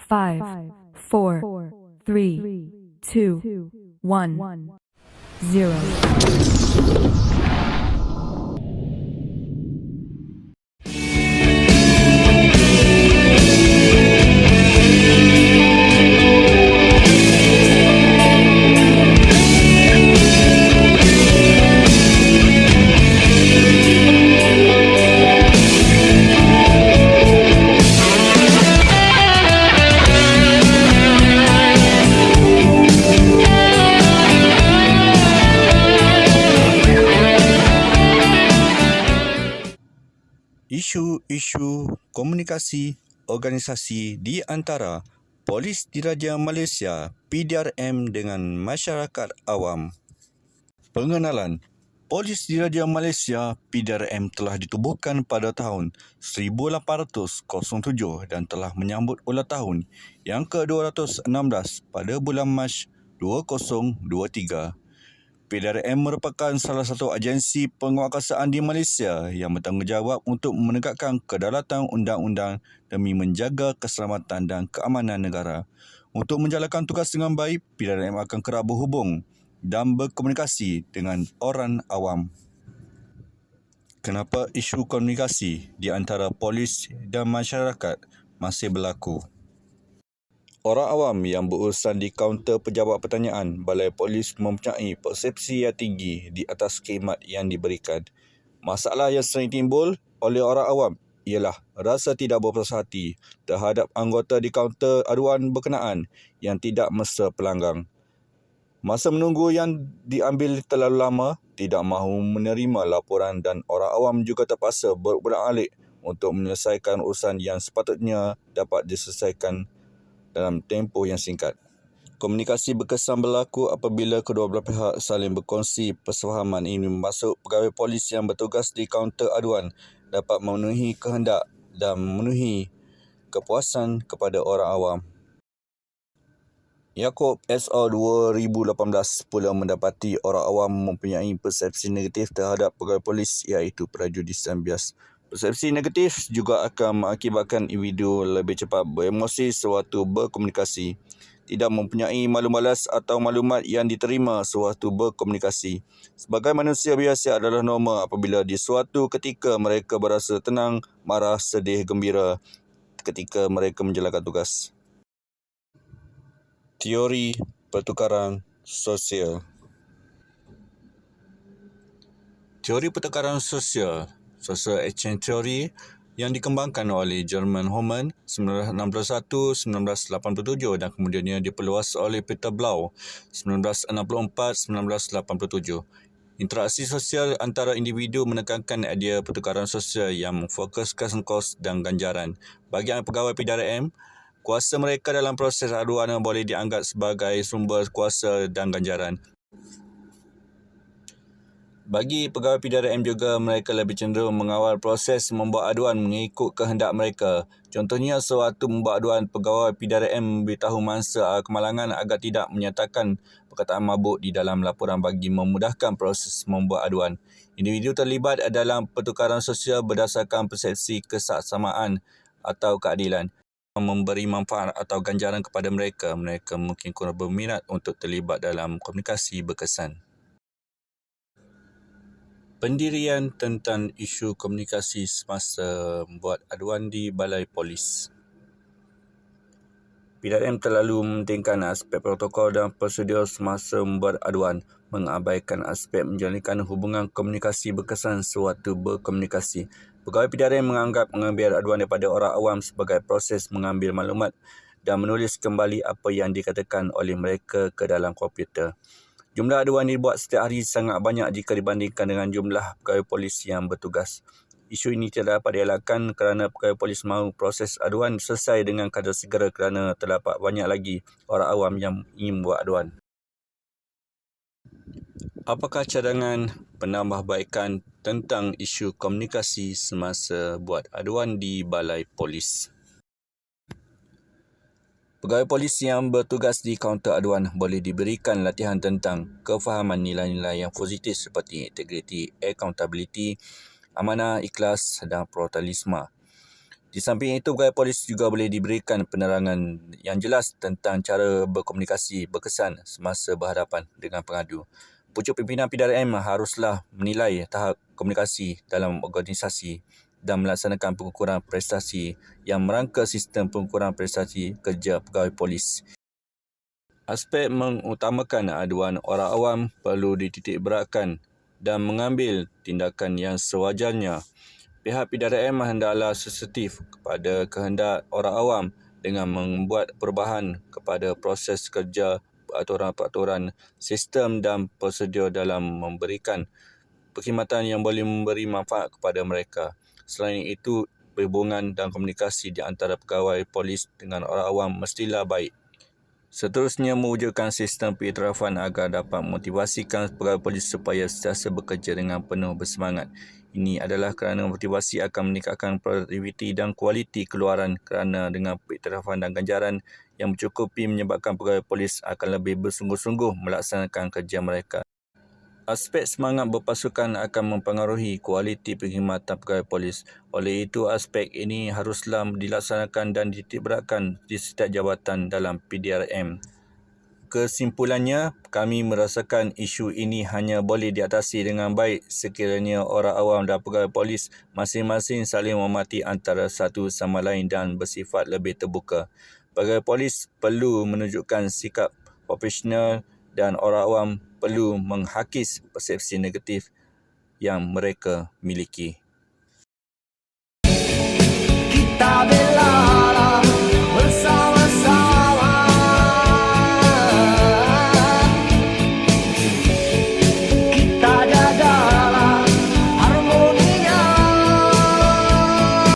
5, 4, 3, 2, 1, 0. Isu-isu komunikasi organisasi di antara Polis Diraja Malaysia PDRM dengan masyarakat awam. Pengenalan. Polis Diraja Malaysia PDRM telah ditubuhkan pada tahun 1807 dan telah menyambut ulang tahun yang ke-216 pada bulan Mac 2023. PDRM merupakan salah satu agensi penguatkuasaan di Malaysia yang bertanggungjawab untuk menegakkan kedaulatan undang-undang demi menjaga keselamatan dan keamanan negara. Untuk menjalankan tugas dengan baik, PDRM akan kerap berhubung dan berkomunikasi dengan orang awam. Kenapa isu komunikasi di antara polis dan masyarakat masih berlaku? Orang awam yang berurusan di kaunter penjawab pertanyaan Balai Polis mempunyai persepsi yang tinggi di atas khidmat yang diberikan. Masalah yang sering timbul oleh orang awam ialah rasa tidak berpuas hati terhadap anggota di kaunter aduan berkenaan yang tidak mesra pelanggang. Masa menunggu yang diambil terlalu lama, tidak mahu menerima laporan dan orang awam juga terpaksa berulang-alik untuk menyelesaikan urusan yang sepatutnya dapat diselesaikan dalam tempoh yang singkat. Komunikasi berkesan berlaku apabila kedua belah pihak saling berkongsi persefahaman. Ini bermaksud pegawai polis yang bertugas di kaunter aduan dapat memenuhi kehendak dan memenuhi kepuasan kepada orang awam. Yaakob SR 2018 pula mendapati orang awam mempunyai persepsi negatif terhadap pegawai polis iaitu prajudis dan bias. Persepsi negatif juga akan mengakibatkan individu lebih cepat beremosi sewaktu berkomunikasi, tidak mempunyai maklum balas atau maklumat yang diterima sewaktu berkomunikasi. Sebagai manusia biasa adalah normal apabila di suatu ketika mereka berasa tenang, marah, sedih, gembira ketika mereka menjalankan tugas. Teori pertukaran sosial. Teori pertukaran sosial, Social Exchange Theory, yang dikembangkan oleh German Hohmann 1961-1987 dan kemudiannya diperluas oleh Peter Blau 1964-1987. Interaksi sosial antara individu menekankan idea pertukaran sosial yang memfokuskan kos dan ganjaran. Bagi pegawai PDRM, kuasa mereka dalam proses aduan boleh dianggap sebagai sumber kuasa dan ganjaran. Bagi pegawai PDRM juga, mereka lebih cenderung mengawal proses membuat aduan mengikut kehendak mereka. Contohnya, sewaktu membuat aduan, pegawai PDRM memberitahu mangsa kemalangan agar tidak menyatakan perkataan mabuk di dalam laporan bagi memudahkan proses membuat aduan. Individu terlibat dalam pertukaran sosial berdasarkan persepsi kesaksamaan atau keadilan. Memberi manfaat atau ganjaran kepada mereka, mereka mungkin kurang berminat untuk terlibat dalam komunikasi berkesan. Pendirian tentang isu komunikasi semasa membuat aduan di Balai Polis. PDRM terlalu mementingkan aspek protokol dan prosedur semasa membuat aduan, mengabaikan aspek menjalinkan hubungan komunikasi berkesan sewaktu berkomunikasi. Pegawai PDRM menganggap mengambil aduan daripada orang awam sebagai proses mengambil maklumat dan menulis kembali apa yang dikatakan oleh mereka ke dalam komputer. Jumlah aduan dibuat setiap hari sangat banyak jika dibandingkan dengan jumlah pegawai polis yang bertugas. Isu ini tidak dapat dielakkan kerana pegawai polis mahu proses aduan selesai dengan kadar segera kerana terdapat banyak lagi orang awam yang ingin buat aduan. Apakah cadangan penambahbaikan tentang isu komunikasi semasa buat aduan di Balai Polis? Pegawai polis yang bertugas di kaunter aduan boleh diberikan latihan tentang kefahaman nilai-nilai yang positif seperti integriti, accountability, amanah, ikhlas dan pluralisme. Di samping itu, pegawai polis juga boleh diberikan penerangan yang jelas tentang cara berkomunikasi berkesan semasa berhadapan dengan pengadu. Pucuk pimpinan PDRM haruslah menilai tahap komunikasi dalam organisasi dan melaksanakan pengukuran prestasi yang merangka sistem pengukuran prestasi kerja pegawai polis. Aspek mengutamakan aduan orang awam perlu dititikberatkan dan mengambil tindakan yang sewajarnya. Pihak PDRM hendaklah sensitif kepada kehendak orang awam dengan membuat perubahan kepada proses kerja, peraturan-peraturan, sistem dan prosedur dalam memberikan perkhidmatan yang boleh memberi manfaat kepada mereka. Selain itu, perhubungan dan komunikasi di antara pegawai polis dengan orang awam mestilah baik. Seterusnya, mewujudkan sistem pengiktirafan agar dapat memotivasikan pegawai polis supaya sentiasa bekerja dengan penuh bersemangat. Ini adalah kerana motivasi akan meningkatkan produktiviti dan kualiti keluaran kerana dengan pengiktirafan dan ganjaran yang mencukupi menyebabkan pegawai polis akan lebih bersungguh-sungguh melaksanakan kerja mereka. Aspek semangat berpasukan akan mempengaruhi kualiti perkhidmatan pegawai polis. Oleh itu, aspek ini haruslah dilaksanakan dan dititikberatkan di setiap jabatan dalam PDRM. Kesimpulannya, kami merasakan isu ini hanya boleh diatasi dengan baik sekiranya orang awam dan pegawai polis masing-masing saling menghormati antara satu sama lain dan bersifat lebih terbuka. Pegawai polis perlu menunjukkan sikap profesional dan orang awam perlu menghakis persepsi negatif yang mereka miliki. Kita bela